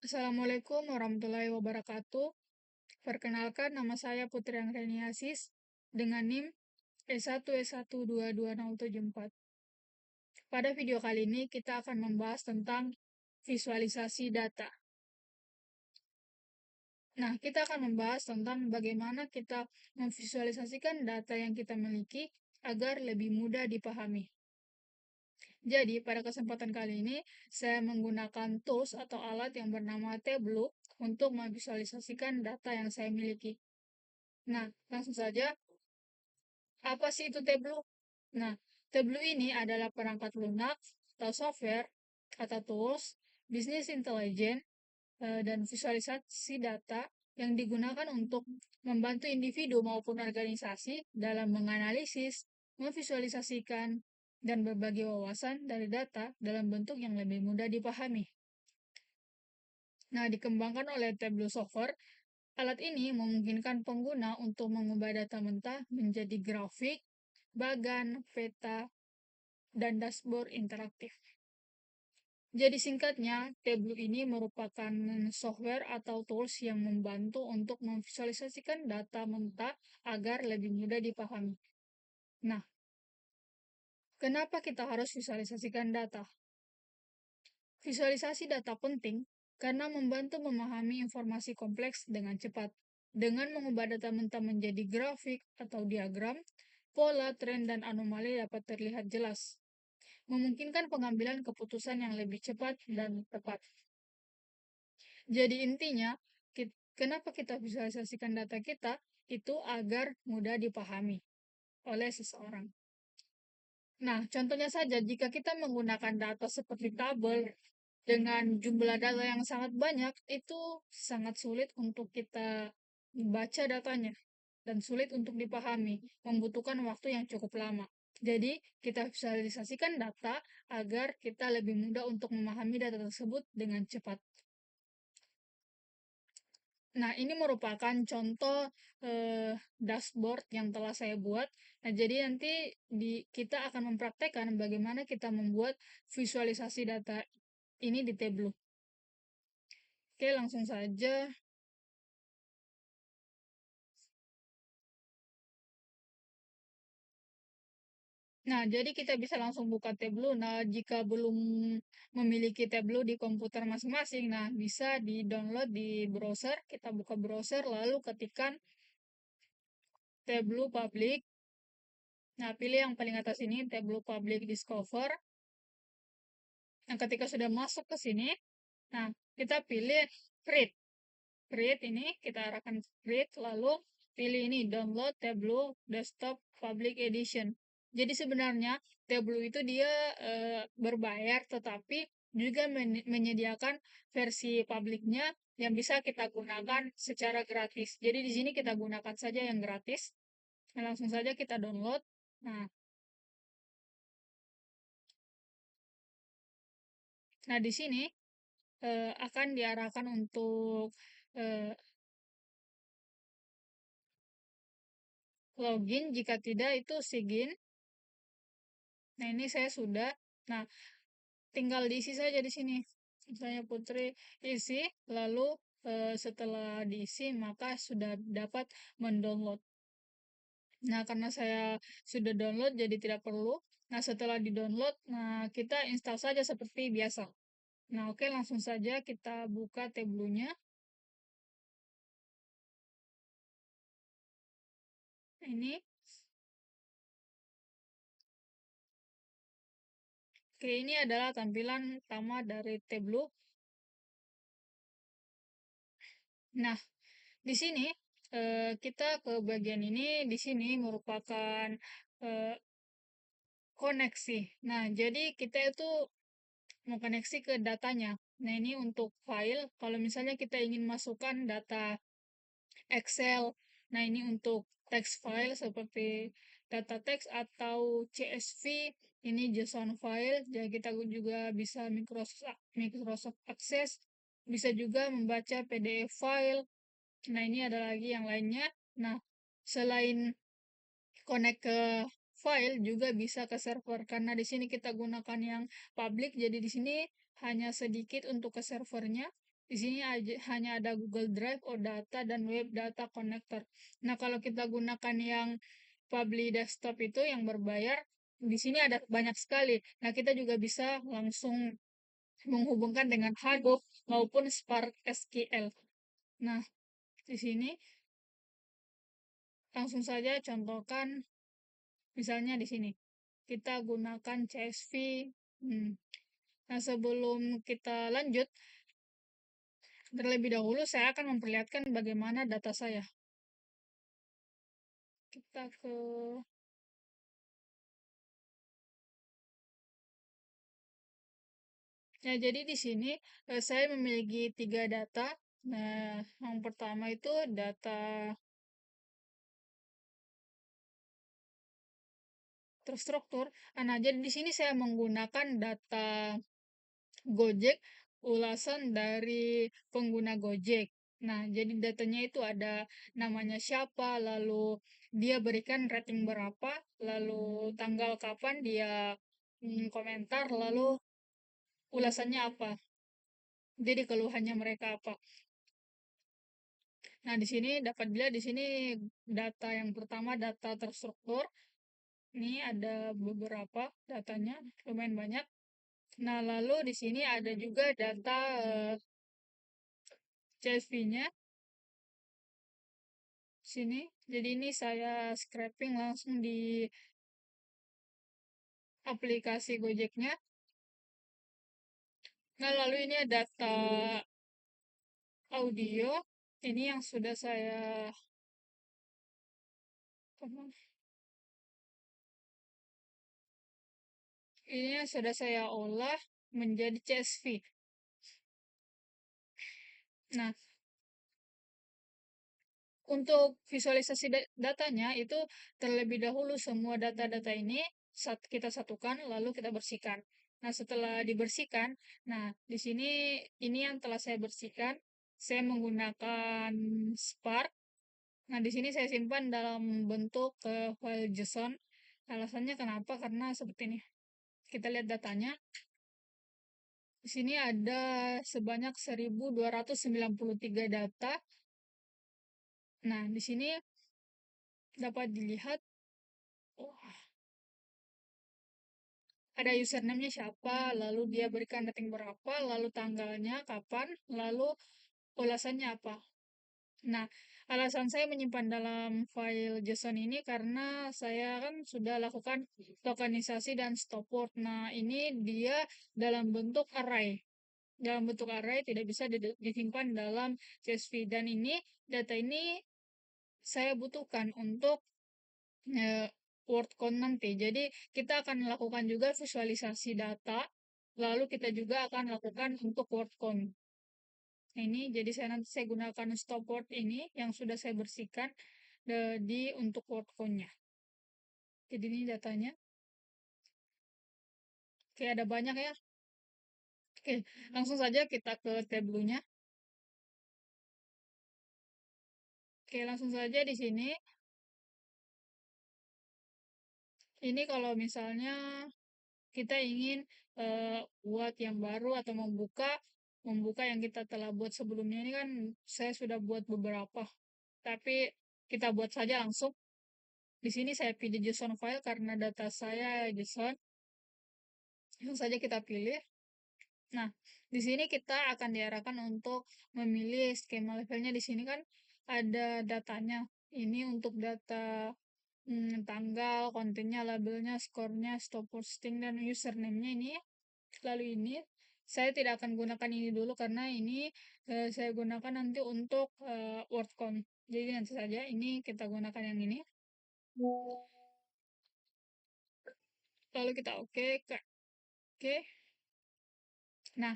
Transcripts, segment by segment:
Assalamualaikum warahmatullahi wabarakatuh. Perkenalkan, nama saya Putri Anggreniasis dengan NIM S1S1227074. Pada video kali ini kita akan membahas tentang visualisasi data. Nah, kita akan membahas tentang bagaimana kita memvisualisasikan data yang kita miliki agar lebih mudah dipahami. Jadi, pada kesempatan kali ini, saya menggunakan tools atau alat yang bernama Tableau untuk memvisualisasikan data yang saya miliki. Nah, langsung saja, apa sih itu Tableau? Nah, Tableau ini adalah perangkat lunak atau software atau tools, business intelligence, dan visualisasi data yang digunakan untuk membantu individu maupun organisasi dalam menganalisis, memvisualisasikan, dan berbagi wawasan dari data dalam bentuk yang lebih mudah dipahami. Nah, dikembangkan oleh Tableau Software, alat ini memungkinkan pengguna untuk mengubah data mentah menjadi grafik, bagan, peta, dan dashboard interaktif. Jadi singkatnya, Tableau ini merupakan software atau tools yang membantu untuk memvisualisasikan data mentah agar lebih mudah dipahami. Nah, kenapa kita harus visualisasikan data? Visualisasi data penting karena membantu memahami informasi kompleks dengan cepat. Dengan mengubah data mentah menjadi grafik atau diagram, pola, tren, dan anomali dapat terlihat jelas, memungkinkan pengambilan keputusan yang lebih cepat dan tepat. Jadi intinya, kenapa kita visualisasikan data kita itu agar mudah dipahami oleh seseorang. Nah, contohnya saja, jika kita menggunakan data seperti tabel dengan jumlah data yang sangat banyak, itu sangat sulit untuk kita membaca datanya dan sulit untuk dipahami, membutuhkan waktu yang cukup lama. Jadi, kita visualisasikan data agar kita lebih mudah untuk memahami data tersebut dengan cepat. Nah, ini merupakan contoh dashboard yang telah saya buat. Nah, jadi nanti kita akan mempraktekkan bagaimana kita membuat visualisasi data ini di Tableau. Oke, langsung saja. Nah, jadi kita bisa langsung buka Tableau. Nah, jika belum memiliki Tableau di komputer masing-masing, nah bisa di-download di browser. Kita buka browser, lalu ketikkan Tableau Public. Nah, pilih yang paling atas ini, Tableau Public Discover. Nah, ketika sudah masuk ke sini, nah, kita pilih Create. Create ini, kita arahkan Create, lalu pilih ini, Download Tableau Desktop Public Edition. Jadi sebenarnya Tableau itu dia berbayar, tetapi juga menyediakan versi publiknya yang bisa kita gunakan secara gratis. Jadi di sini kita gunakan saja yang gratis. Nah, langsung saja kita download. Nah, di sini akan diarahkan untuk eh, login, jika tidak itu sigin. Nah, ini saya sudah. Nah, tinggal diisi saja di sini. Misalnya Putri isi, lalu setelah diisi maka sudah dapat mendownload. Nah, karena saya sudah download jadi tidak perlu. Nah, setelah di-download, nah kita install saja seperti biasa. Nah, oke, langsung saja kita buka Tableau-nya. Ini. Oke, ini adalah tampilan utama dari Tableau. Nah, di sini kita ke bagian ini. Di sini merupakan eh, koneksi. Nah, jadi kita itu mau koneksi ke datanya. Nah, ini untuk file. Kalau misalnya kita ingin masukkan data Excel, nah ini untuk text file seperti data text atau CSV, ini JSON file. Jadi kita juga bisa Microsoft Access, bisa juga membaca PDF file. Nah, ini ada lagi yang lainnya. Nah, selain connect ke file juga bisa ke server karena di sini kita gunakan yang public, jadi di sini hanya sedikit untuk ke servernya. Di sini hanya ada Google Drive, OData, dan Web Data Connector. Nah, kalau kita gunakan yang Public Desktop itu yang berbayar, di sini ada banyak sekali. Nah, kita juga bisa langsung menghubungkan dengan Hadoop maupun Spark SQL. Nah, di sini langsung saja contohkan, misalnya di sini kita gunakan CSV. Hmm. Nah, sebelum kita lanjut, terlebih dahulu saya akan memperlihatkan bagaimana data saya. Kita ke Nah, jadi di sini saya memiliki 3 data. Nah, yang pertama itu data terstruktur. Nah, jadi di sini saya menggunakan data Gojek, ulasan dari pengguna Gojek. Nah, jadi datanya itu ada namanya siapa, lalu dia berikan rating berapa, lalu tanggal kapan dia komentar, lalu ulasannya apa. Jadi keluhannya mereka apa. Nah, di sini dapat dilihat di sini data yang pertama data terstruktur. Ini ada beberapa datanya, lumayan banyak. Nah, lalu di sini ada juga data CSV-nya sini. Jadi ini saya scraping langsung di aplikasi Gojeknya. Nah, lalu ini ada data audio. Ini yang sudah saya ini yang sudah saya olah menjadi CSV. Nah, untuk visualisasi datanya itu terlebih dahulu semua data-data ini kita satukan lalu kita bersihkan. Nah, setelah dibersihkan, nah di sini ini yang telah saya bersihkan, saya menggunakan Spark. Nah, di sini saya simpan dalam bentuk file JSON. Alasannya kenapa? Karena seperti ini. Kita lihat datanya. Di sini ada sebanyak 1293 data. Nah, di sini dapat dilihat oh, ada username-nya siapa, lalu dia berikan rating berapa, lalu tanggalnya kapan, lalu ulasannya apa. Nah, alasan saya menyimpan dalam file JSON ini karena saya kan sudah lakukan tokenisasi dan stop word. Nah, ini dia dalam bentuk array. Dalam bentuk array tidak bisa disimpan dalam CSV. Dan ini, data ini saya butuhkan untuk word count nanti. Jadi kita akan melakukan juga visualisasi data, lalu kita juga akan lakukan untuk word count. Ini jadi saya gunakan stop word ini yang sudah saya bersihkan di untuk word count-nya. Jadi ini datanya. Oke, ada banyak ya. Oke, langsung saja kita ke tabelnya. Oke, langsung saja di sini. Ini kalau misalnya kita ingin buat yang baru atau membuka membuka yang kita telah buat sebelumnya ini kan saya sudah buat beberapa, tapi kita buat saja langsung. Di sini saya pilih JSON file karena data saya JSON. Langsung saja kita pilih. Nah, di sini kita akan diarahkan untuk memilih skema levelnya. Di sini kan ada datanya. Ini untuk data tanggal, kontennya, labelnya, skornya, stop posting, dan username-nya ini. Lalu ini, saya tidak akan gunakan ini dulu karena ini saya gunakan nanti untuk word count. Jadi nanti saja ini kita gunakan yang ini. Lalu kita oke. Oke. Nah,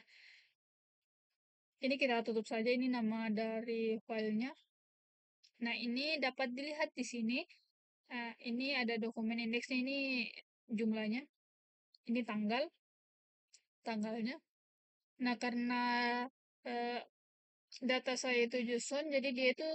ini kita tutup saja. Ini nama dari filenya. Nah, ini dapat dilihat di sini. Ini ada dokumen indeksnya. Ini jumlahnya. Ini tanggalnya. Nah, karena eh, data saya itu JSON, jadi dia itu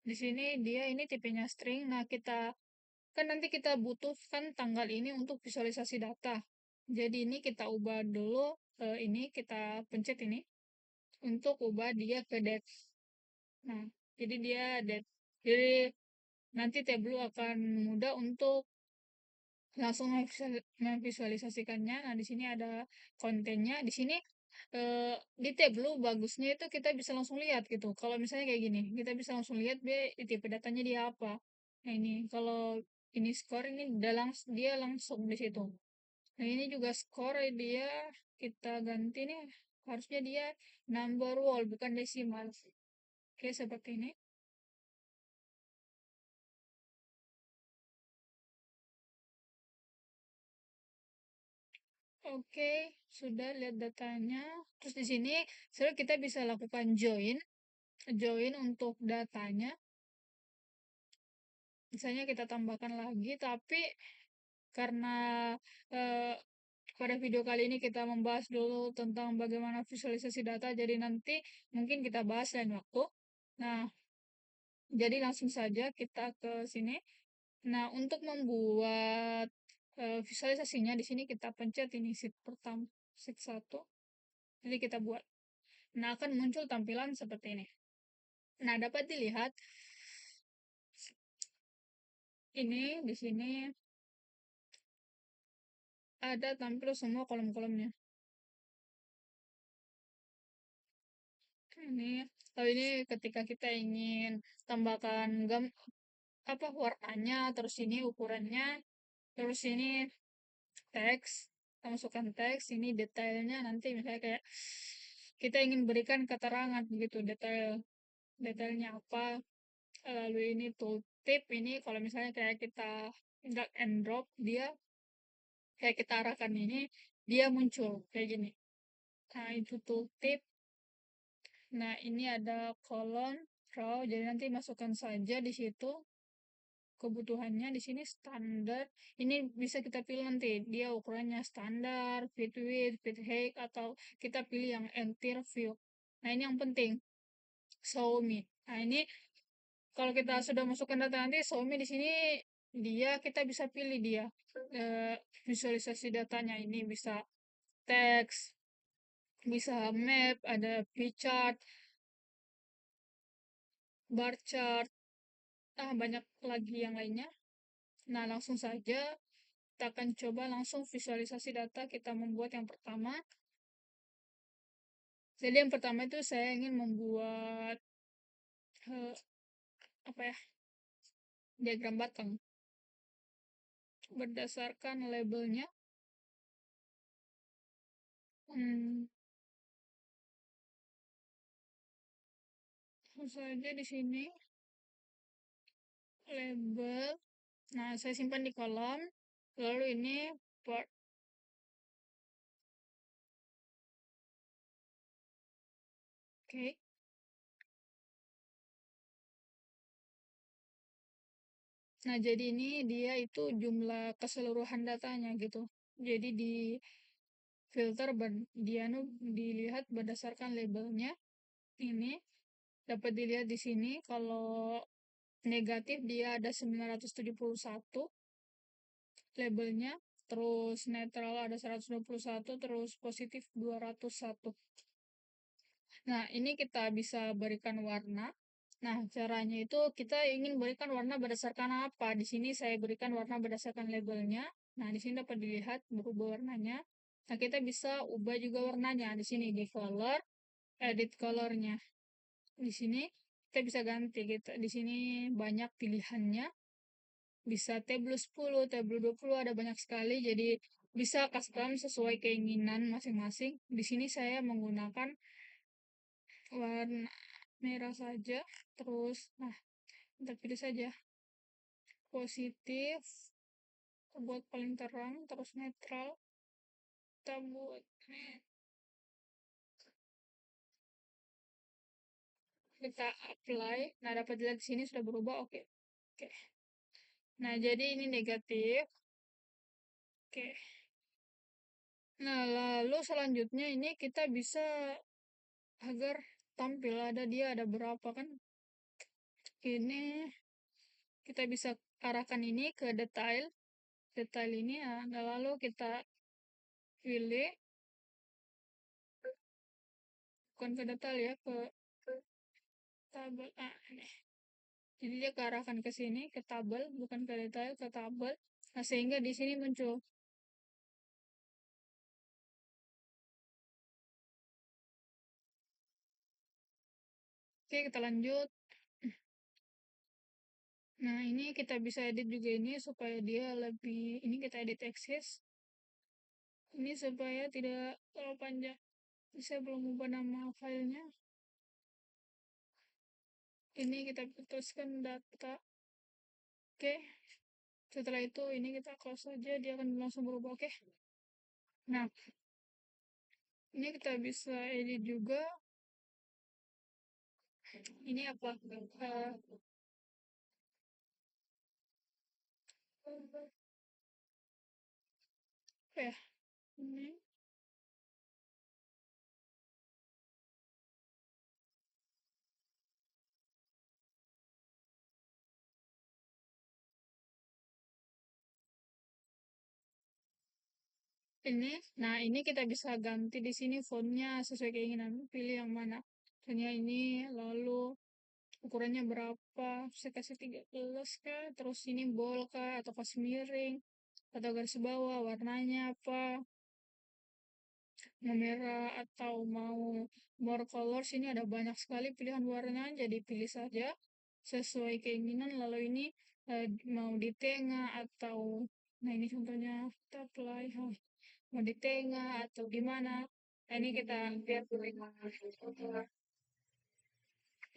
di sini dia ini tipenya string. Nah, kan nanti kita butuhkan tanggal ini untuk visualisasi data. Jadi ini kita ubah dulu, ini kita pencet ini. untuk ubah dia ke date. Nah, jadi dia date. Jadi nanti Tableau akan mudah untuk langsung memvisualisasikannya. Nah, di sini ada kontennya. Di sini di Tableau bagusnya itu kita bisa langsung lihat gitu. Kalau misalnya kayak gini, kita bisa langsung lihat dia tipe datanya dia apa. Nah, ini kalau ini skor ini dia langsung di situ. Nah, ini juga skor dia kita ganti nih. Harusnya dia number wall bukan desimal. Oke, seperti ini. Oke, sudah lihat datanya. Terus di sini sebenarnya kita bisa lakukan join untuk datanya. Misalnya kita tambahkan lagi, tapi karena eh, pada video kali ini kita membahas dulu tentang bagaimana visualisasi data, jadi nanti mungkin kita bahas lain waktu. Nah, jadi langsung saja kita ke sini. Nah, untuk membuat visualisasinya di sini kita pencet ini sheet pertama, sheet 1. Jadi kita buat. Nah, akan muncul tampilan seperti ini. Nah, dapat dilihat ini di sini ada tampil semua kolom-kolomnya. Ini, kalau ini ketika kita ingin tambahkan warnanya, terus ini ukurannya, terus ini teks, kita masukkan teks, ini detailnya nanti misalnya kayak kita ingin berikan keterangan gitu, detailnya apa, lalu ini tooltip ini kalau misalnya kayak kita drag and drop dia kayak kita arahkan ini dia muncul kayak gini. Nah, itu tooltip. Nah, ini ada kolom row, jadi nanti masukkan saja di situ kebutuhannya. Di sini standar. Ini bisa kita pilih nanti dia ukurannya standar, fit width, fit height, atau kita pilih yang entire view. Nah, ini yang penting. Show me. Nah, ini kalau kita sudah masukkan data nanti show me di sini dia kita bisa pilih dia eh, visualisasi datanya ini bisa teks, bisa map, ada pie chart, bar chart, banyak lagi yang lainnya. Nah, langsung saja kita akan coba langsung visualisasi data kita membuat yang pertama. Jadi yang pertama itu saya ingin membuat eh, apa ya diagram batang berdasarkan labelnya. Hmm, langsung saja di sini label. Nah, saya simpan di kolom. Lalu ini part. Oke. Nah, jadi ini dia itu jumlah keseluruhan datanya gitu. Jadi di filter dia dilihat berdasarkan labelnya. Ini dapat dilihat di sini kalau negatif dia ada 971 labelnya, terus netral ada 121, terus positif 201. Nah, ini kita bisa berikan warna. Nah, caranya itu kita ingin berikan warna berdasarkan apa? Di sini saya berikan warna berdasarkan labelnya. Nah, di sini dapat dilihat berubah warnanya. Nah, kita bisa ubah juga warnanya. Di sini di color, edit colornya. Di sini kita bisa ganti gitu. Di sini banyak pilihannya. Bisa Tableau 10, Tableau 20 ada banyak sekali. Jadi bisa custom sesuai keinginan masing-masing. Di sini saya menggunakan warna merah saja. Terus, nah, kita pilih saja positif. Kita buat paling terang. Terus netral. Kita buat kita apply. Nah, dapat dilihat di sini sudah berubah. Oke. Oke. Nah, jadi ini negatif. Oke. Nah, lalu selanjutnya ini kita bisa agar tampil dia ada berapa kan. Ini kita bisa arahkan ini ke detail. Detail ini ya. Nah, lalu kita pilih bukan ke detail ya, ke tabel. Ini. Jadi dia kearahkan ke sini, ke tabel, bukan ke detail, ke tabel. Nah, sehingga di sini muncul. Oke, kita lanjut. Nah, ini kita bisa edit juga ini supaya dia lebih, ini kita edit access. Ini supaya tidak terlalu panjang. Saya belum ubah nama filenya. Ini kita putuskan data. Oke. Setelah itu ini kita close saja, dia akan langsung berubah. Oke. Nah, ini kita bisa edit juga. Ini apa? Apa ya? Ini. Nah ini kita bisa ganti di sini fontnya sesuai keinginan. Pilih yang mana. Misalnya ini, lalu ukurannya berapa? Saya kasih 13 kah? Terus ini bold kah? Atau kasih miring? Atau garis bawah? Warnanya apa? Mau merah atau mau more colors? Ini ada banyak sekali pilihan warna. Jadi pilih saja sesuai keinginan. Lalu ini mau di tengah atau, nah ini contohnya kita apply. Mau di tengah atau gimana. Nah, ini kita lihat dulu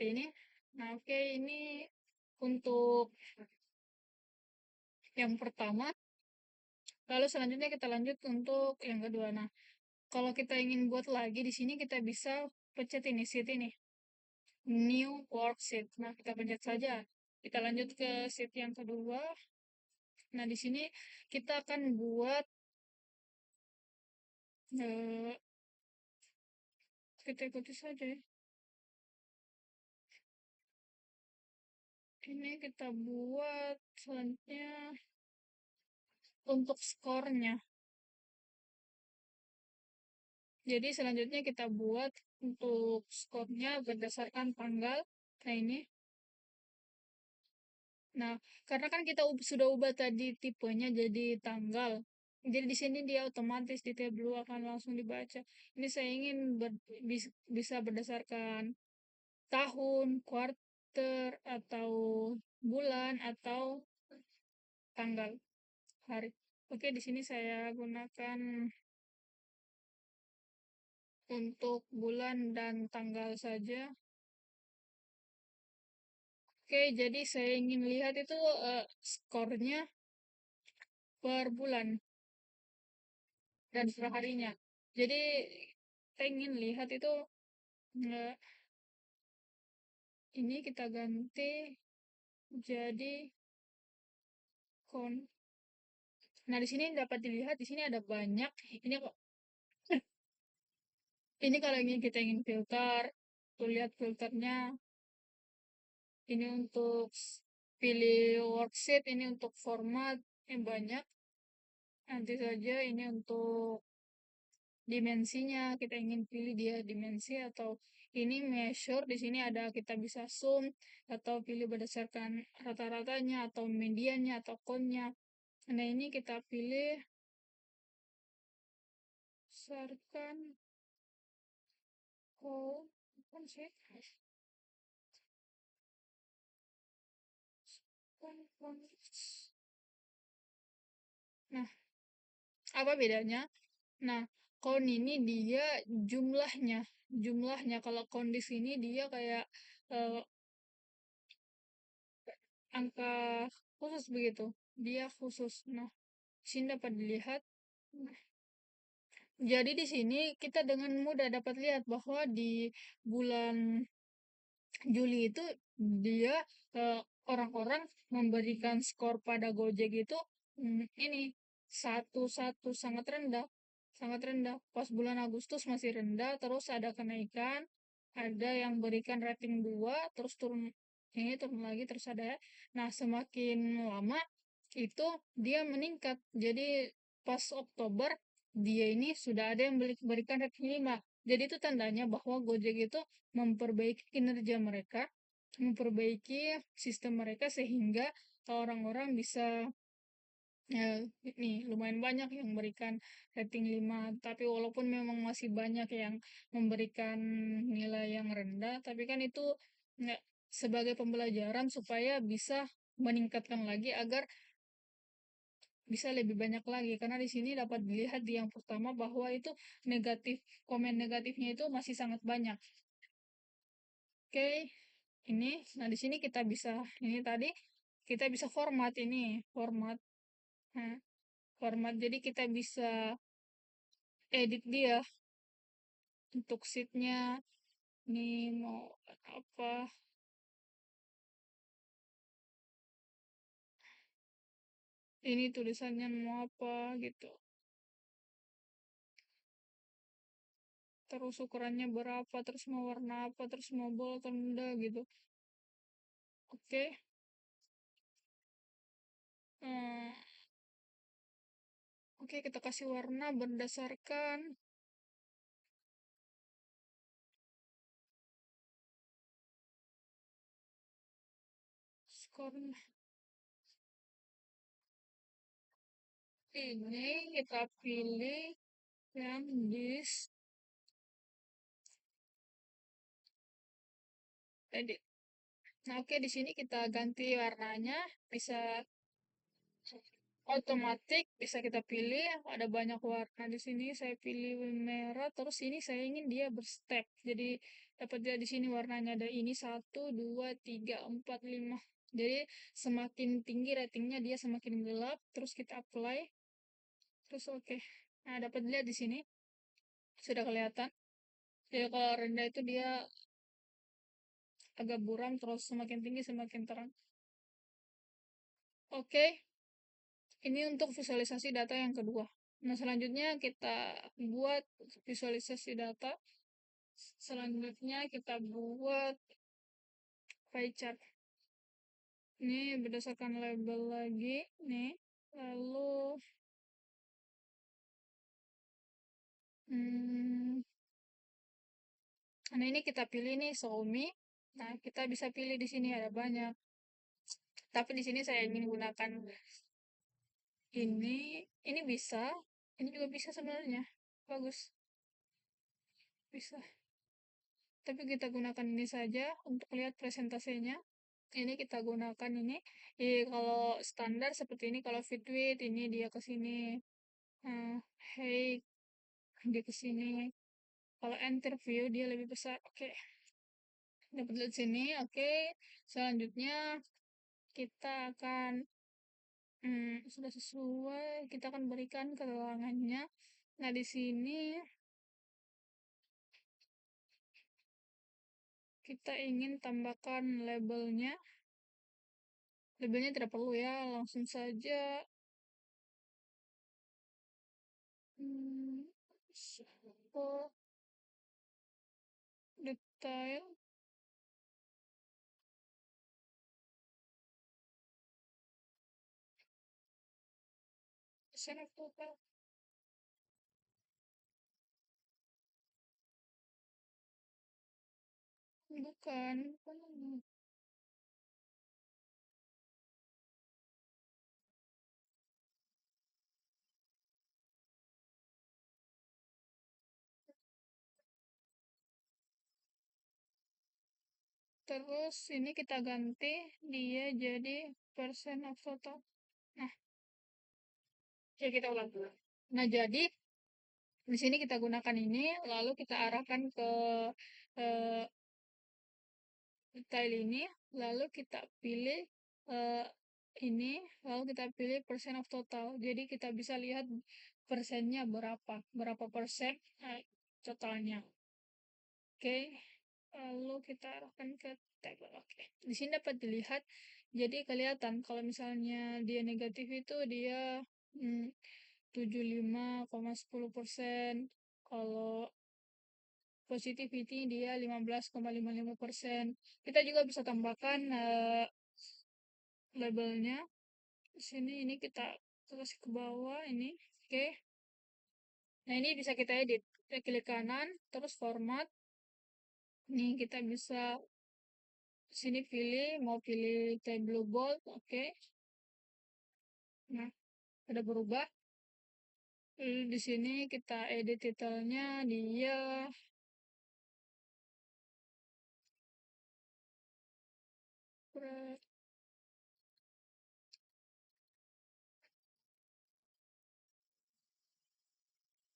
ini. Nah, oke, ini untuk yang pertama. Lalu selanjutnya kita lanjut untuk yang kedua. Nah, kalau kita ingin buat lagi di sini kita bisa pencet ini, sheet ini. New worksheet. Nah, kita pencet saja. Kita lanjut ke sheet yang kedua. Nah, di sini kita akan buat eh, kita ikuti saja ya. Ini kita buat selanjutnya untuk skornya. Jadi selanjutnya kita buat untuk skornya berdasarkan tanggal. Nah ini. Nah, karena kan kita sudah ubah tadi tipenya jadi tanggal. Jadi di sini dia otomatis di tab 2 akan langsung dibaca. Ini saya ingin bisa berdasarkan tahun, quarter, atau bulan, atau tanggal, hari. Oke, di sini saya gunakan untuk bulan dan tanggal saja. Oke, jadi saya ingin lihat itu skornya per bulan dan per harinya. Jadi saya ingin lihat itu eh, ini kita ganti jadi kon. Nah, di sini dapat dilihat di sini ada banyak. Ini kok ini kalau kita ingin filter, tuh lihat filternya. Ini untuk pilih worksheet, ini untuk format yang banyak. Nanti saja ini untuk dimensinya, kita ingin pilih dia dimensi atau ini measure. Di sini ada kita bisa zoom atau pilih berdasarkan rata-ratanya atau mediannya atau connya. Nah ini kita pilih berdasarkan con sih. Nah, apa bedanya? Nah, kon ini dia jumlahnya. Jumlahnya kalau kon di sini dia kayak eh, angka khusus begitu. Dia khusus. Nah, sini dapat dilihat. Nah, jadi di sini kita dengan mudah dapat lihat bahwa di bulan Juli itu dia orang-orang memberikan skor pada Gojek itu ini satu satu sangat rendah. Pas bulan Agustus masih rendah, terus ada kenaikan, ada yang berikan rating 2 terus turun, ini turun lagi terus ada. Nah semakin lama itu dia meningkat. Jadi pas Oktober dia ini sudah ada yang berikan rating 5. Jadi itu tandanya bahwa Gojek itu memperbaiki kinerja mereka, memperbaiki sistem mereka sehingga orang-orang bisa ya, ini lumayan banyak yang memberikan rating 5, tapi walaupun memang masih banyak yang memberikan nilai yang rendah, tapi kan itu nggak sebagai pembelajaran supaya bisa meningkatkan lagi agar bisa lebih banyak lagi. Karena di sini dapat dilihat di yang pertama bahwa itu negatif, komen negatifnya itu masih sangat banyak. Oke, ini, nah di sini kita bisa, ini tadi kita bisa format ini, format. Nah, format jadi kita bisa edit dia untuk sheetnya nih mau apa, ini tulisannya mau apa gitu, terus ukurannya berapa, terus mau warna apa, terus mau bold atau enggak gitu. Oke. Hmm, oke, kita kasih warna berdasarkan skornya. Ini kita pilih yang edit. Nah, oke, di sini kita ganti warnanya, bisa otomatis bisa kita pilih, ada banyak warna di sini. Saya pilih merah, terus ini saya ingin dia berstep. Jadi dapat dia di sini warnanya ada ini 1, 2, 3, 4, 5. Jadi semakin tinggi ratingnya dia semakin gelap. Terus kita apply, terus oke. Nah, dapat lihat di sini sudah kelihatan. Jadi kalau rendah itu dia agak buram, terus semakin tinggi semakin terang. Oke, ini untuk visualisasi data yang kedua. Nah, selanjutnya kita buat visualisasi data. Selanjutnya kita buat pie chart. Ini berdasarkan label lagi, nih. Lalu, hmm, nah ini kita pilih nih Xiaomi. Nah, kita bisa pilih di sini ada banyak. Tapi di sini saya ingin gunakan ini bisa, ini juga bisa sebenarnya. Bagus, bisa. Tapi kita gunakan ini saja untuk lihat presentasinya. Ini kita gunakan ini. Kalau standar seperti ini, kalau Fitbit ini dia ke sini. Hey, dia ke sini. Kalau interview dia lebih besar. Oke, dapat lihat sini. Oke, selanjutnya kita akan sudah sesuai. Kita akan berikan keterangannya. Nah, di sini kita ingin tambahkan labelnya. Labelnya tidak perlu ya, langsung saja. Hmm, so, detail. Sana total. Bukan. Terus ini kita ganti dia jadi persen of total. Nah, ya kita ulang dulu. Nah, jadi di sini kita gunakan ini, lalu kita arahkan ke eh, detail ini, lalu kita pilih eh, ini, lalu kita pilih persen of total. Jadi kita bisa lihat persennya berapa, berapa persen totalnya. Oke, lalu kita arahkan ke tabel. Oke, di sini dapat dilihat. Jadi kelihatan kalau misalnya dia negatif itu dia 75,10%. Kalau positivity dia 15,55%. Kita juga bisa tambahkan labelnya. Di sini ini kita kasih ke bawah ini. Oke. Nah, ini bisa kita edit. klik kanan, terus format. Nih kita bisa sini pilih, mau pilih table bold, oke. Nah, udah berubah. Lalu di sini kita edit titelnya dia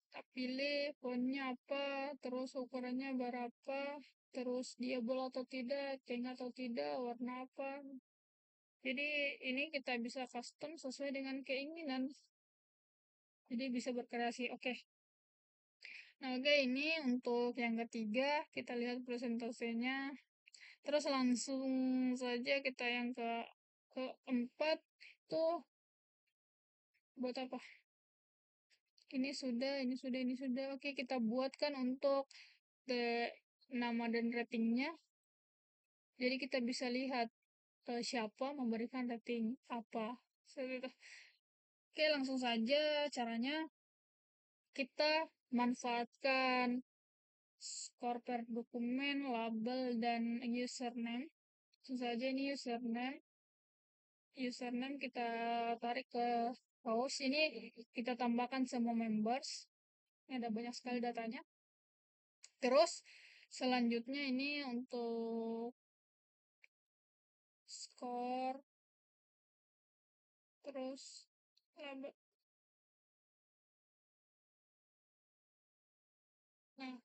kita pilih fontnya apa, terus ukurannya berapa, terus dia bold atau tidak, pink atau tidak, warna apa. Jadi ini kita bisa custom sesuai dengan keinginan. Jadi bisa berkreasi. Oke. Nah, oke, ini untuk yang ketiga kita lihat presentasinya. Terus langsung saja kita yang keempat tuh buat apa? Ini sudah, ini sudah, ini sudah. Oke, kita buatkan untuk nama dan ratingnya. Jadi kita bisa lihat siapa memberikan rating apa. Seperti itu. Oke, langsung saja caranya kita manfaatkan skor per dokumen, label, dan username. Langsung saja ini username. Username kita tarik ke host. Ini kita tambahkan semua members. Ini ada banyak sekali datanya. Terus selanjutnya ini untuk skor, terus label. Nah,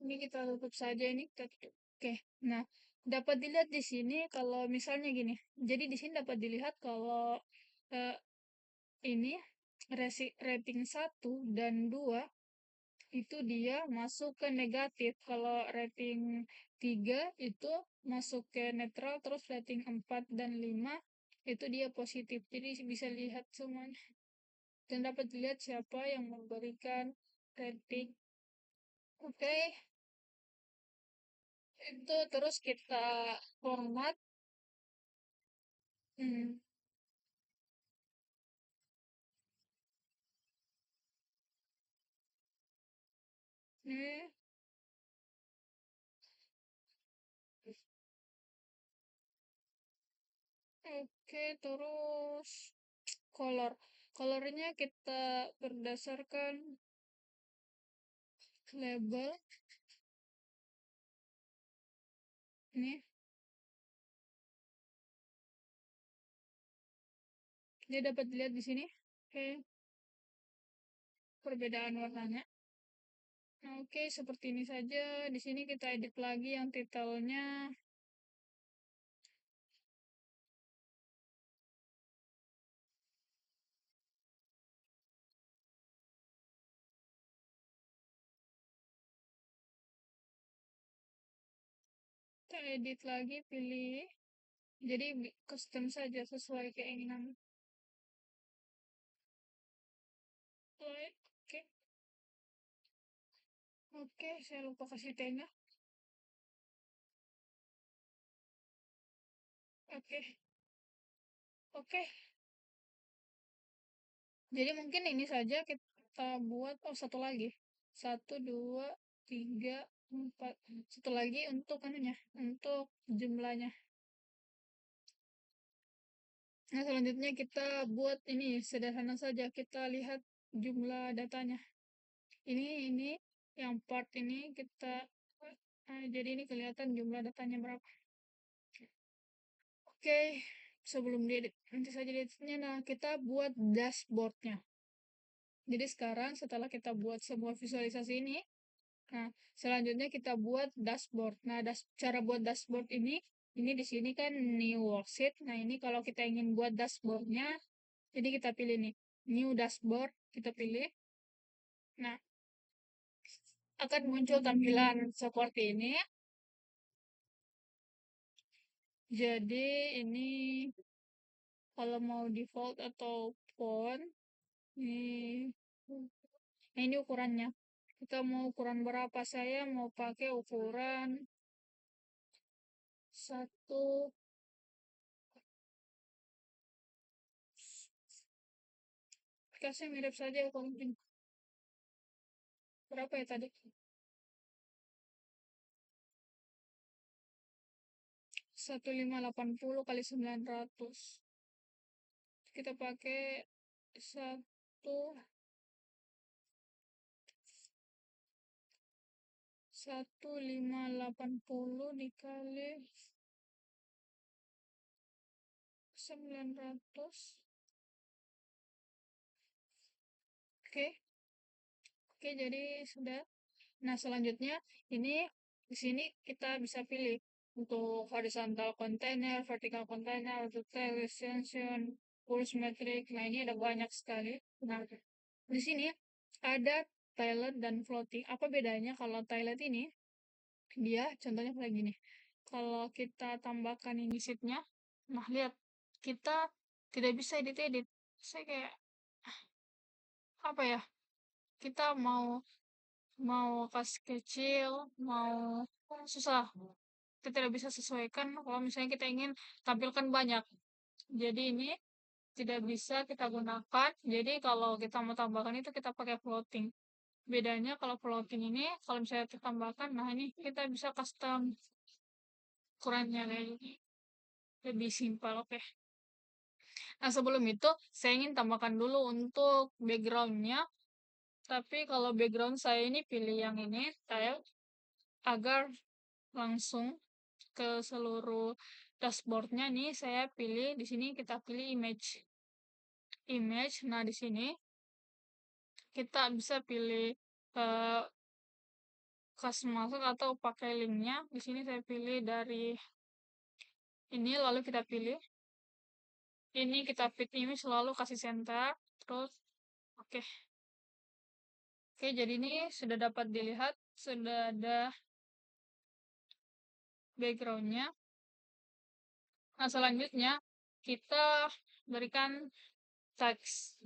ini kita tutup saja, ini kita tutup. Oke, nah dapat dilihat di sini kalau misalnya gini. Jadi di sini dapat dilihat kalau eh, ini rating 1 dan 2 itu dia masuk ke negatif. Kalau rating 3 itu masuk ke netral, terus rating 4 dan 5 itu dia positif. Jadi bisa lihat semuanya. Dan dapat dilihat siapa yang memberikan rating. Oke, itu terus kita format. Hmm, ini oke, terus color. Colornya kita berdasarkan label. Ini dia dapat dilihat di sini. Oke, perbedaan warnanya. Nah, oke, seperti ini saja. Di sini kita edit lagi yang titelnya. Kita edit lagi, pilih. Jadi custom saja sesuai keinginan klien. Oke, oke, saya lupa kasih tanda. Oke, oke. Jadi mungkin ini saja kita buat. Oh, satu lagi. 1, 2, 3, 4. Satu lagi untuk anunya, untuk jumlahnya. Nah, selanjutnya kita buat ini sederhana saja. Kita lihat jumlah datanya. Ini yang part ini kita jadi ini kelihatan jumlah datanya berapa. Oke, sebelum diedit, nanti saja editnya. Nah, kita buat dashboardnya. Jadi sekarang setelah kita buat semua visualisasi ini, nah selanjutnya kita buat dashboard. Nah, cara buat dashboard ini di sini kan new worksheet. Nah, ini kalau kita ingin buat dashboardnya, jadi kita pilih nih, new dashboard, kita pilih. Nah, akan muncul tampilan seperti ini. Jadi ini kalau mau default atau font, ini, nah ini ukurannya. Kita mau ukuran berapa? Saya mau pakai ukuran 1 Kasih mirip saja accounting. Berapa ya tadi? 1580 kali 900. Kita pakai 1580 dikali 900. Oke. Oke, jadi sudah. Nah, selanjutnya ini di sini kita bisa pilih untuk horizontal container, vertical container, untuk text extension, pulse metric. Nah, ini ada banyak sekali. Nah, di sini ada tilet dan floating. Apa bedanya kalau tilet ini? Dia contohnya kayak gini. Kalau kita tambahkan ini sheetnya, nah lihat kita tidak bisa edit-edit. Saya kayak apa ya? Kita mau mau kasih kecil, mau susah. Kita tidak bisa sesuaikan kalau misalnya kita ingin tampilkan banyak. Jadi ini tidak bisa kita gunakan. Jadi kalau kita mau tambahkan itu kita pakai floating. Bedanya kalau floating ini, kalau misalnya kita tambahkan, nah ini kita bisa custom ukurannya kayak gini. Lebih simpel, oke. Nah sebelum itu, saya ingin tambahkan dulu untuk backgroundnya. Tapi kalau background saya ini pilih yang ini, tile, agar langsung ke seluruh dashboardnya nih saya pilih di sini kita pilih image. Nah di sini kita bisa pilih eh, custom masuk atau pakai linknya. Di sini saya pilih dari ini lalu kita pilih ini kita fit image selalu kasih center terus oke. Oke, jadi ini sudah dapat dilihat sudah ada backgroundnya. Nah selanjutnya kita berikan teks.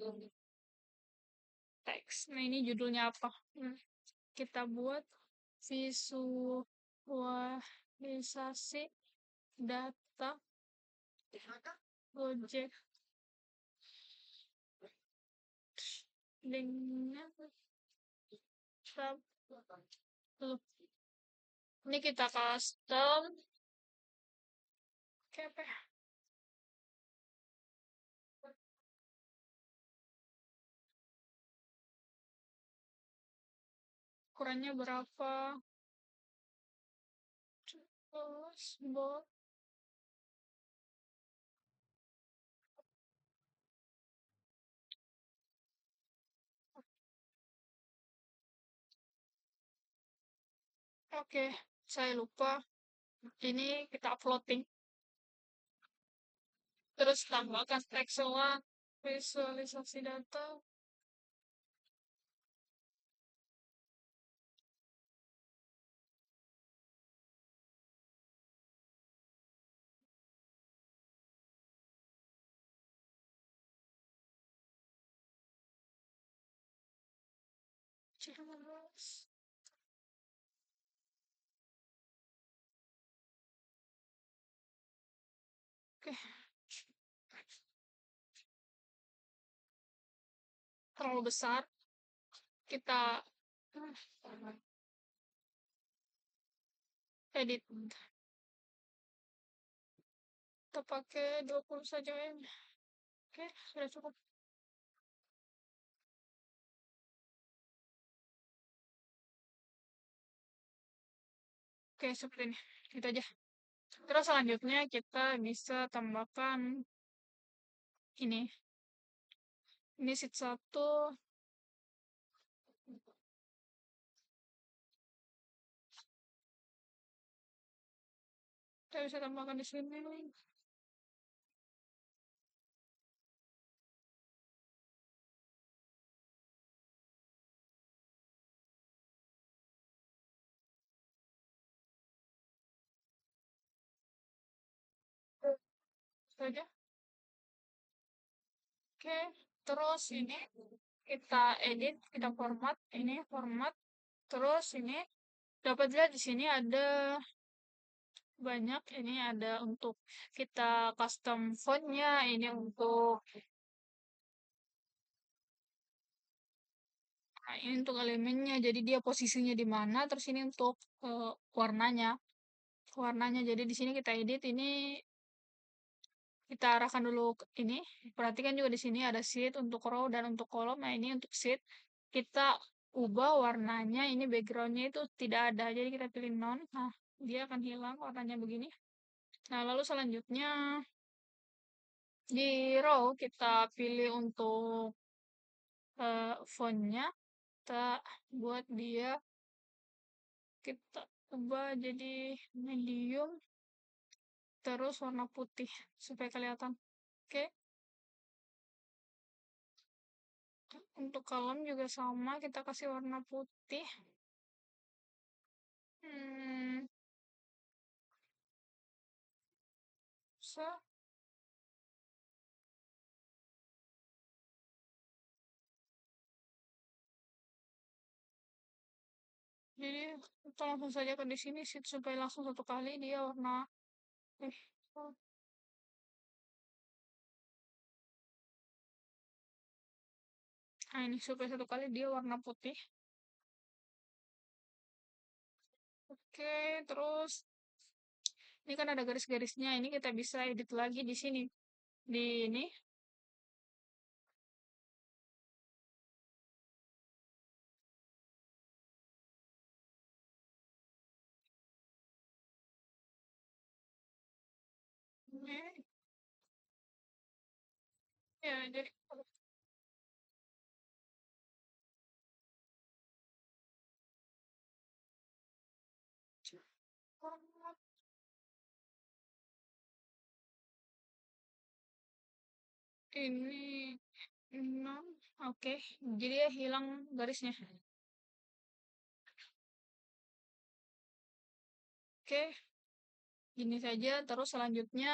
Nah ini judulnya apa? Kita buat visualisasi data Gojek dengan Loh, ini kita custom kayak ukurannya berapa terus oke saya lupa ini kita uploading terus tambahkan teks semua visualisasi data terus oke terlalu besar kita edit kita pakai 20 saja ya oke sudah cukup oke seperti ini itu aja terus selanjutnya kita bisa tambahkan ini sheet 1 kita bisa tambahkan di sini saja oke terus ini kita edit kita format ini format terus ini dapat lihat di sini ada banyak ini ada untuk kita custom fontnya ini untuk Nah, ini untuk elemennya, jadi dia posisinya di mana, terus ini untuk warnanya. Warnanya, jadi di sini kita edit ini, kita arahkan dulu ke ini. Perhatikan juga di sini ada sheet untuk row dan untuk kolom. Nah, ini untuk sheet. Kita ubah warnanya, ini backgroundnya itu tidak ada, jadi kita pilih none. Nah, dia akan hilang warnanya begini. Nah, lalu selanjutnya di row kita pilih untuk fontnya, kita buat dia, kita ubah jadi medium, terus warna putih supaya kelihatan. Oke, untuk kolom juga sama, kita kasih warna putih. Hmm, so, jadi kita langsung saja ke di sini sih supaya langsung satu kali dia warna eh oh, nah ini supaya satu kali dia warna putih. Oke, terus ini kan ada garis-garisnya, ini kita bisa edit lagi di sini, di ini. Ini ya, jadi ini 6, oke, jadi ya hilang garisnya. Oke, ini saja. Terus selanjutnya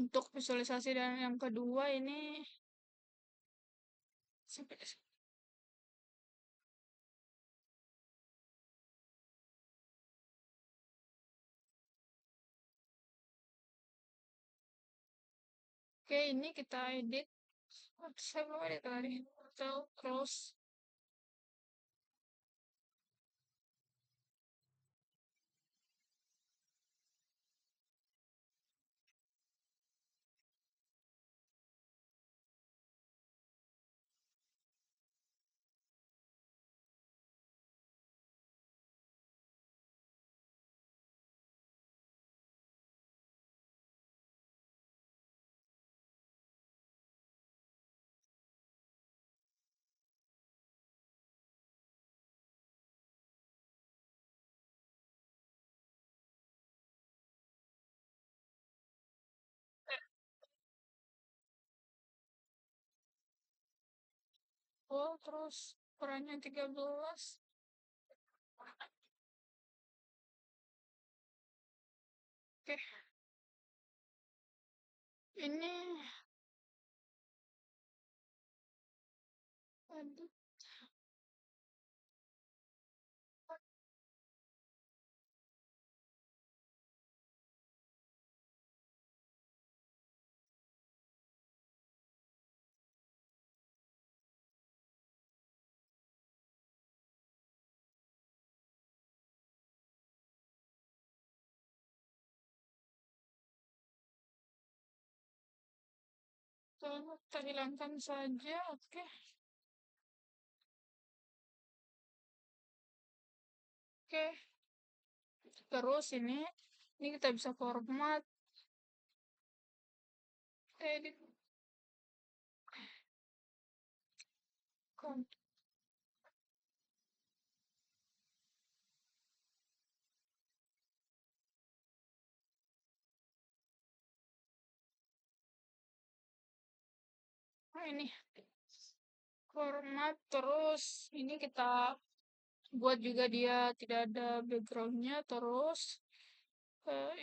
untuk visualisasi dan yang kedua ini oke, ini kita edit. Saya belum edit tadi. Atau close. Oh, terus perannya 13. Oke, ini aduh, kita hilangkan saja. Oke, oke. Terus ini kita bisa format, edit, kon- nah ini format. Terus ini kita buat juga dia tidak ada backgroundnya. Terus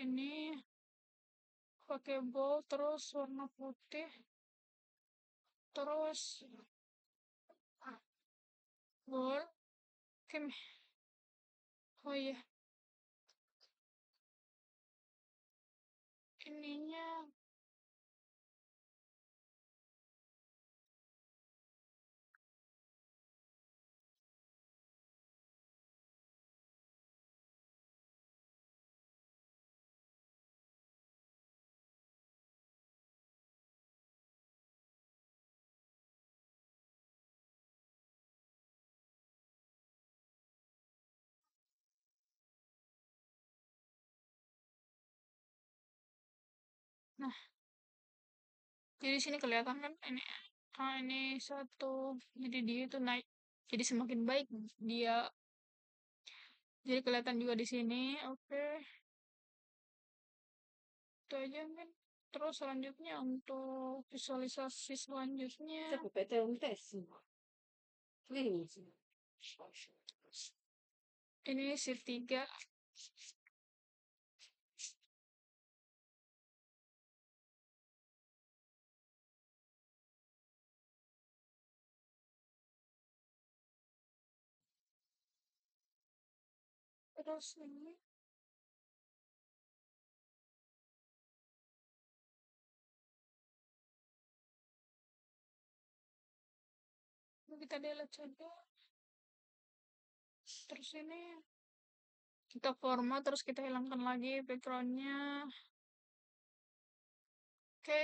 ini pakai bold, terus warna putih, terus bold. Oke, oh iya, ininya Nah, jadi sini kelihatan kan ini, ini satu, jadi dia itu naik, jadi semakin baik dia, jadi kelihatan juga di sini. Oke, itu aja kan. Terus selanjutnya untuk visualisasi selanjutnya, ini sheet 3. Terus ini kita delete saja. Terus ini kita format, terus kita hilangkan lagi backgroundnya. Oke,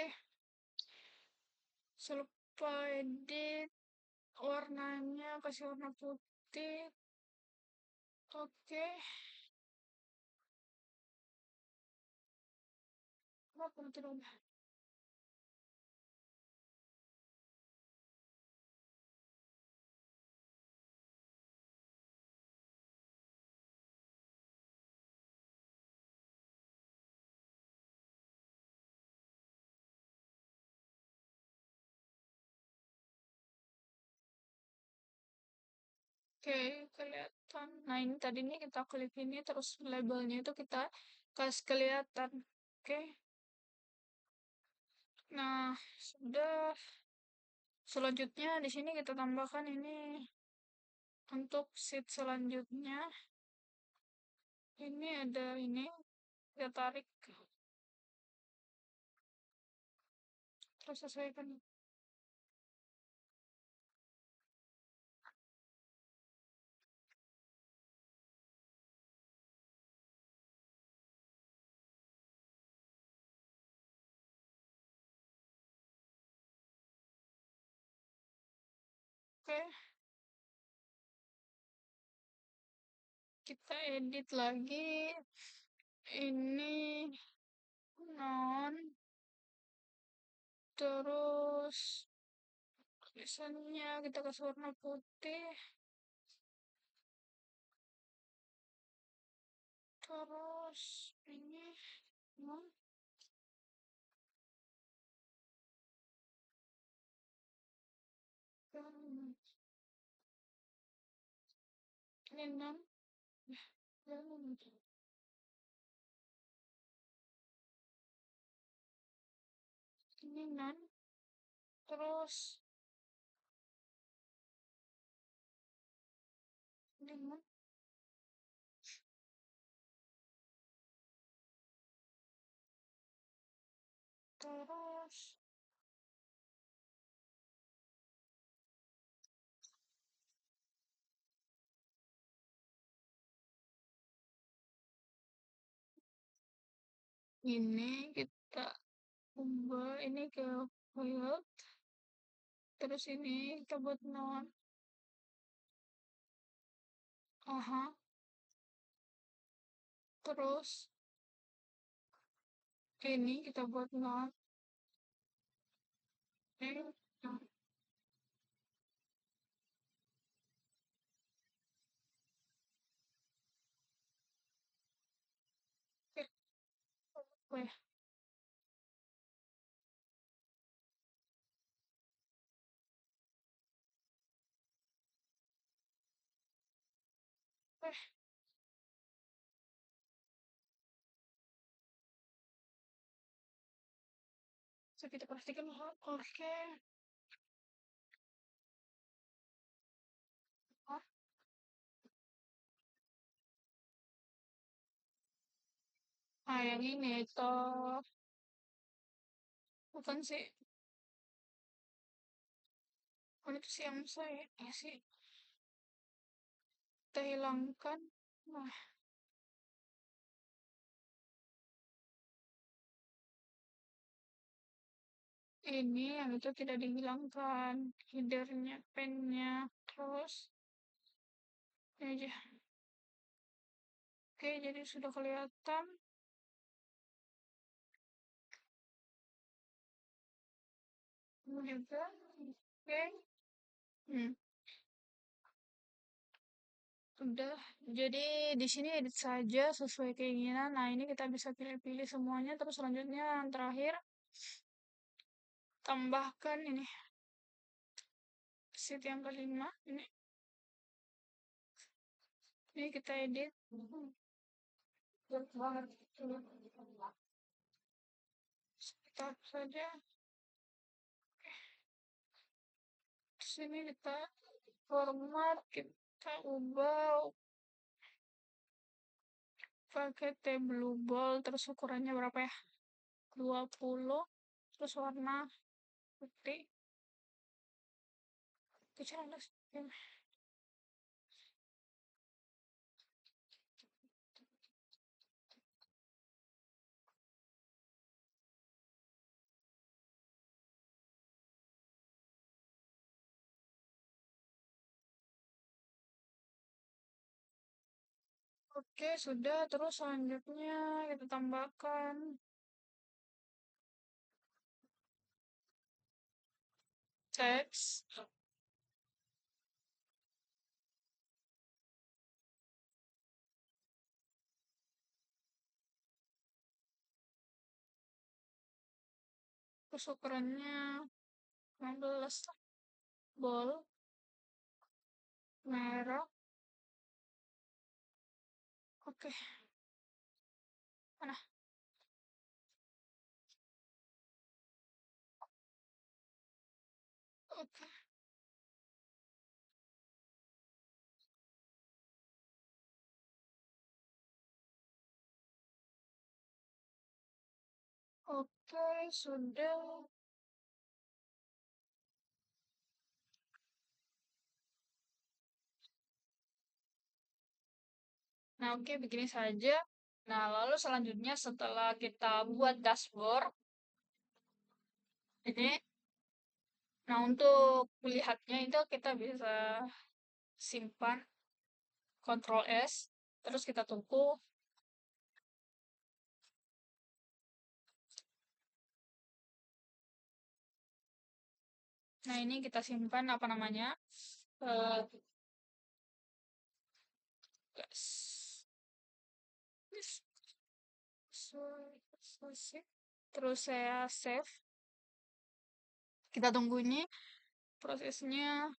lupa edit warnanya, kasih warna putih. Oke, apa tidak udah. Oke, kelihatan. Nah, ini tadi nih kita klik ini, terus labelnya itu kita kasih kelihatan. Oke, nah sudah. Selanjutnya di sini kita tambahkan ini untuk sheet selanjutnya. Ini ada ini, kita tarik, terus sesuaikan. Oke, kita edit lagi. Ini non, terus tulisannya kita kasih warna putih, terus ini non, dan ini non, dan ini non, terus ini non, terus ini kita ubah ini ke file, terus ini kita buat non, aha, terus ini kita buat non, nah, eh, eh, so kita pastikan, oke. Oh, nah yang ini toh bukan sih, oh itu sih yang saya ya sih, kita hilangkan. Nah, ini yang itu tidak dihilangkan, headernya, pennya, terus ini aja. Oke, jadi sudah kelihatan. juga. Oke. Hmm, udah. Jadi di sini edit saja sesuai keinginan. Nah, ini kita bisa pilih-pilih semuanya. Terus selanjutnya yang terakhir tambahkan ini sheet yang kelima. Ini kita edit. Banget. Stop saja. Sini kita format, kita ubah pakai table ball, terus ukurannya berapa ya? 20, terus warna putih. Kecil ada sih. Oke, sudah. Terus selanjutnya kita tambahkan teks. Terus ukurannya 15 bold, merah. Oke, mana? Oke, oke, sudah. Nah, oke, begini saja. Nah, lalu selanjutnya setelah kita buat dashboard, ini, nah untuk melihatnya itu kita bisa simpan, Ctrl S, terus kita tunggu. Nah, ini kita simpan apa namanya? Eh, gas. Terus saya save. Kita tunggu ini prosesnya.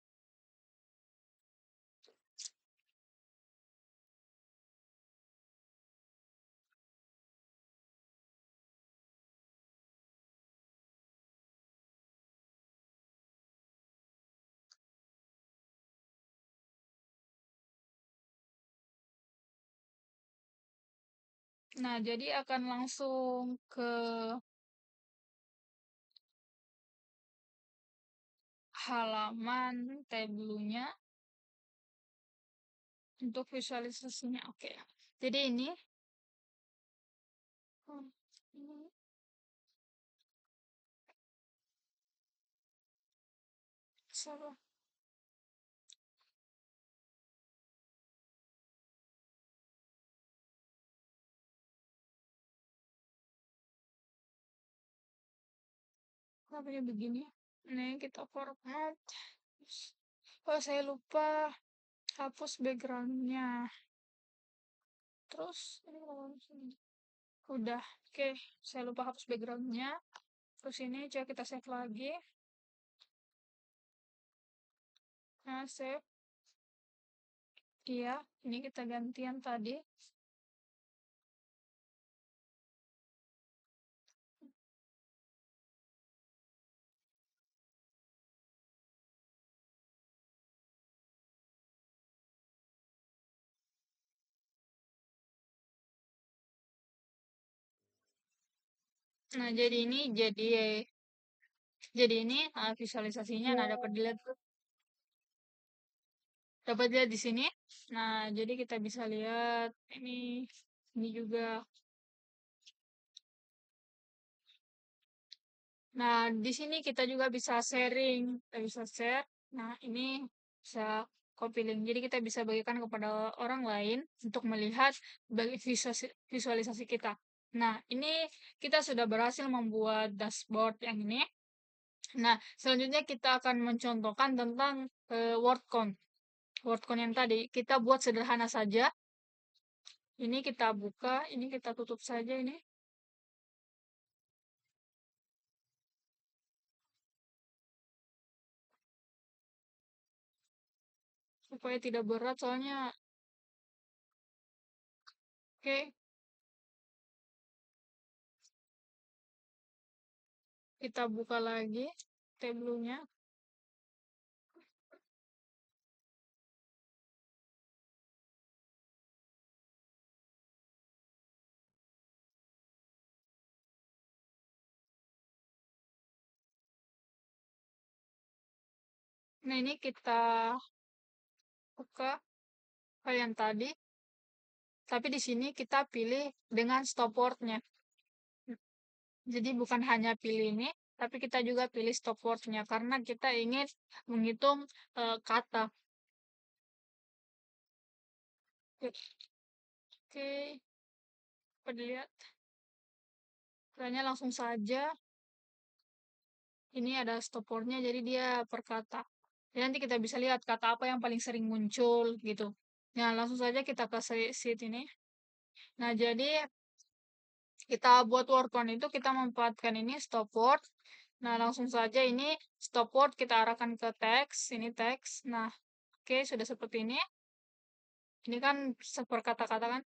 Nah, jadi akan langsung ke halaman tabelnya untuk visualisasinya. Oke. Jadi ini ini salah. Kenapa dia begini? Nih kita format. Oh, saya lupa hapus backgroundnya. Terus ini udah. Oke, saya lupa hapus backgroundnya. Terus ini coba kita save lagi. Nah, save. Iya, ini kita gantian tadi. Nah, jadi ini visualisasinya. Nah, dapat dilihat di sini. Nah, jadi kita bisa lihat ini juga. Nah, di sini kita juga bisa sharing, kita bisa share. Nah, ini bisa copy link. Jadi kita bisa bagikan kepada orang lain untuk melihat visualisasi kita. Nah, ini kita sudah berhasil membuat dashboard yang ini. Nah, selanjutnya kita akan mencontohkan tentang word count. Word count yang tadi kita buat sederhana saja. Ini kita buka, ini kita tutup saja ini. Supaya tidak berat soalnya. Oke, kita buka lagi tabelnya. Nah, ini kita buka file yang tadi, tapi di sini kita pilih dengan stopwordnya. Jadi bukan hanya pilih ini, tapi kita juga pilih stopwordnya karena kita ingin menghitung kata. Oke, coba dilihat. Caranya langsung saja. Ini ada stopwordnya, jadi dia per kata. Jadi nanti kita bisa lihat kata apa yang paling sering muncul gitu. Nah, langsung saja kita ke sheet ini. Nah, jadi kita buat word count itu kita memanfaatkan ini stop word. Nah, langsung saja ini stop word kita arahkan ke teks, ini teks. Nah, oke, sudah seperti ini. Ini kan seperkata-kata kan.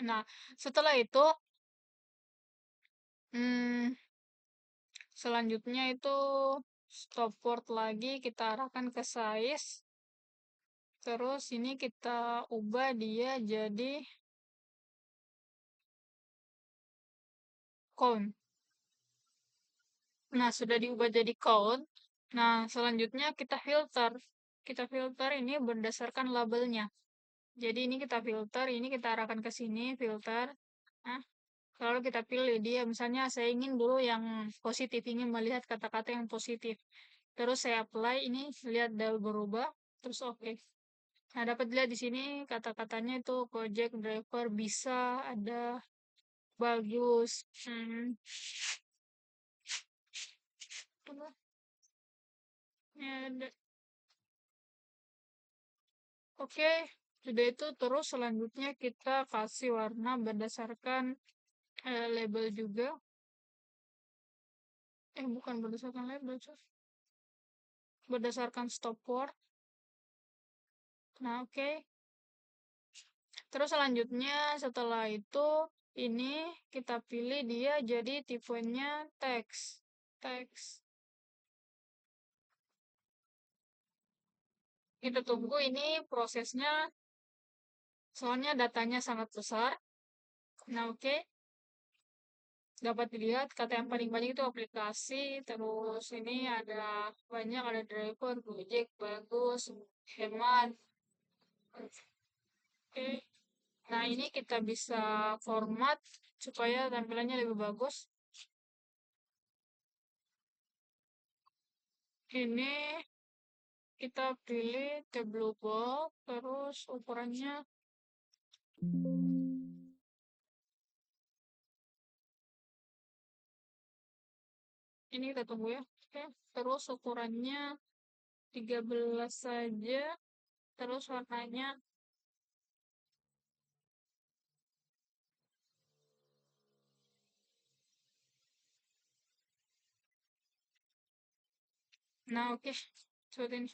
Nah, setelah itu hmm, selanjutnya itu stop word lagi kita arahkan ke size. Terus ini kita ubah dia jadi count. Nah, sudah diubah jadi count. Nah, selanjutnya kita filter. Kita filter ini berdasarkan labelnya. Jadi ini kita filter, ini kita arahkan ke sini, filter. Nah, lalu kita pilih dia, misalnya saya ingin dulu yang positif, ingin melihat kata-kata yang positif. Terus saya apply, ini lihat udah berubah, terus oke. Nah, dapat lihat di sini kata-katanya itu project driver bisa, ada bagus. Ya, oke, sudah itu terus selanjutnya kita kasih warna berdasarkan label juga. Bukan berdasarkan label, berdasarkan stopword. Nah, oke. Terus selanjutnya setelah itu ini kita pilih dia jadi tipenya teks. Teks. Kita tunggu ini prosesnya soalnya datanya sangat besar. Nah, oke. Dapat dilihat kata yang paling banyak itu aplikasi, terus ini ada banyak, ada driver, Gojek, bagus, hemat. Oke. Nah, ini kita bisa format supaya tampilannya lebih bagus. Ini kita pilih tableau box, terus ukurannya ini kita tunggu ya. Oke. Terus ukurannya 13 saja, terus warnanya. Nah, oke. Seperti ini.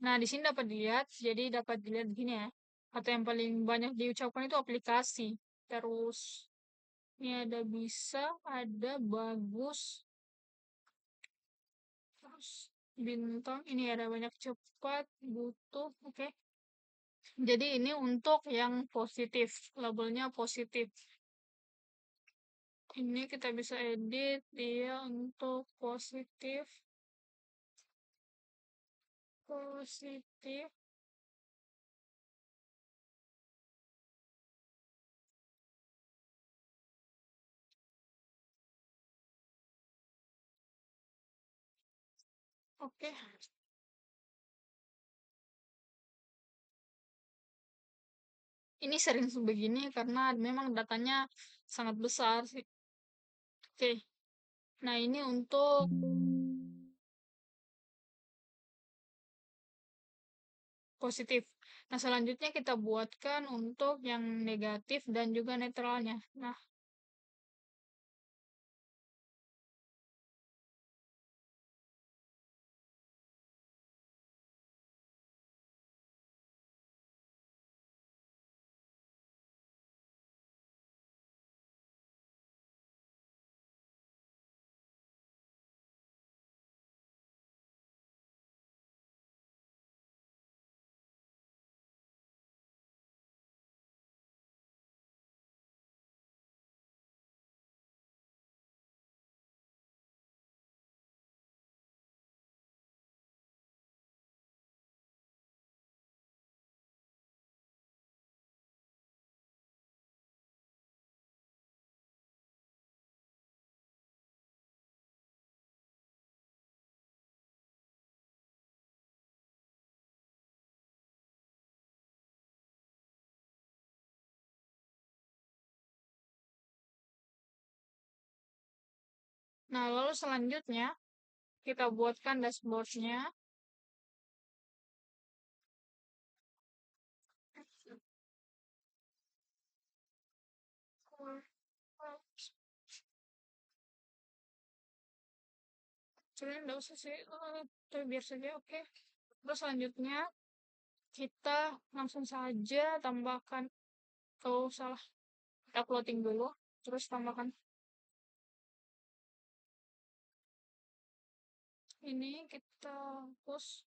Nah, di sini dapat dilihat, jadi dapat dilihat gini ya. Kata yang paling banyak diucapkan itu aplikasi. Terus ini ada bisa, ada bagus, terus bintang, ini ada banyak cepat, butuh, oke. Jadi ini untuk yang positif, labelnya positif. Ini kita bisa edit dia untuk positif, positif. Oke, ini sering begini karena memang datanya sangat besar sih. Oke, nah ini untuk positif. Nah, selanjutnya kita buatkan untuk yang negatif dan juga netralnya. Nah, lalu selanjutnya kita buatkan dashboardnya. Sebenarnya nggak usah sih, tapi biar saja, oke. Terus selanjutnya kita langsung saja tambahkan, oh salah, kita uploading dulu, terus tambahkan ini, kita hapus.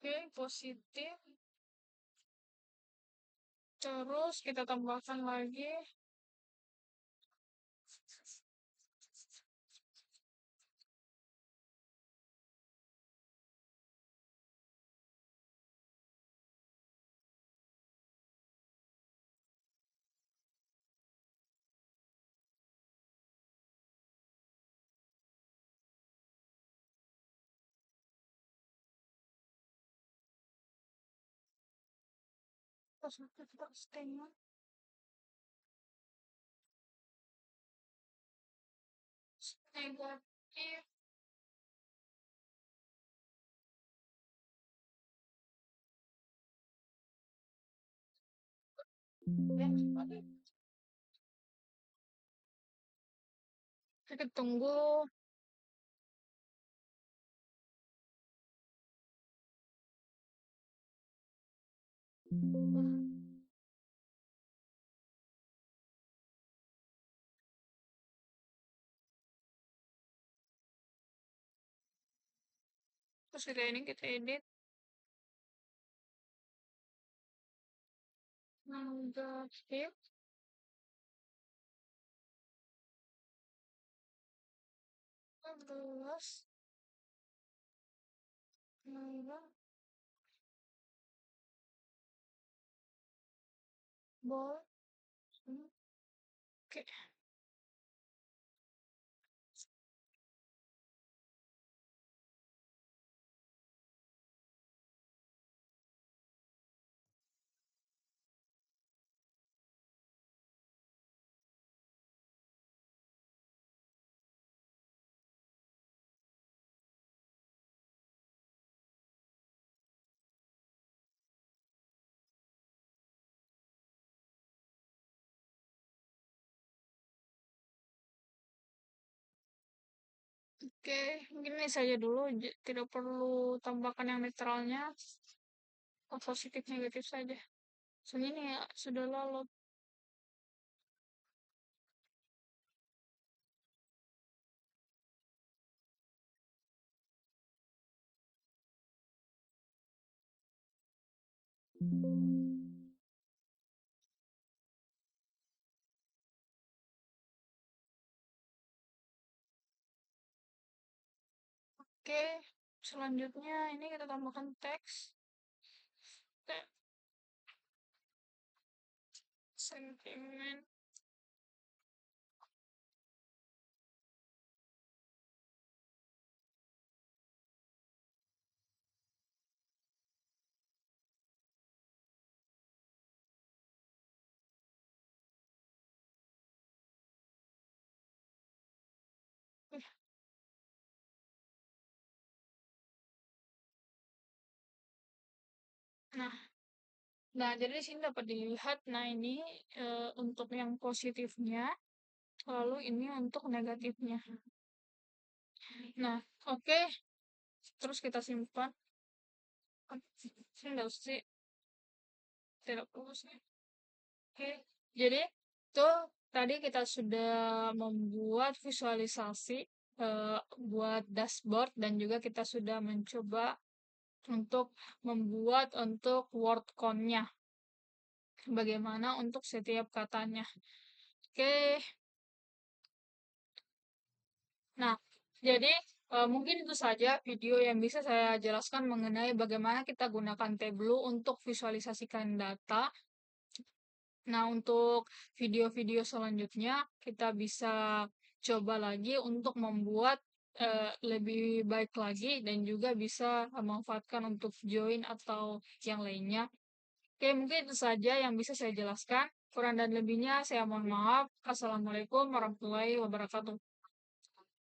Oke, positif. Terus kita tambahkan lagi. Terus kita setengah. Negatif. Ya, oke. Kita tunggu. Terus kita edit. Negatif. 11. Merah. Bol. Oke. Oke, mungkin ini saja dulu. Tidak perlu tambahkan yang netralnya. Positif negatif saja. Soalnya ini ya, sudah lalu. Oke, selanjutnya ini kita tambahkan teks. Sentimen. Nah, jadi di sini dapat dilihat, nah ini untuk yang positifnya, lalu ini untuk negatifnya. Nah, oke, terus kita simpan. Saya nggak usah sih, tidak perlu sih. Oke, jadi itu tadi kita sudah membuat visualisasi buat dashboard dan juga kita sudah mencoba untuk membuat untuk word count-nya. Bagaimana untuk setiap katanya. Oke, nah jadi mungkin itu saja video yang bisa saya jelaskan mengenai bagaimana kita gunakan Tableau untuk visualisasikan data. Nah, untuk video-video selanjutnya, kita bisa coba lagi untuk membuat lebih baik lagi dan juga bisa memanfaatkan untuk join atau yang lainnya. Oke, mungkin itu saja yang bisa saya jelaskan. Kurang dan lebihnya saya mohon maaf. Assalamualaikum warahmatullahi wabarakatuh.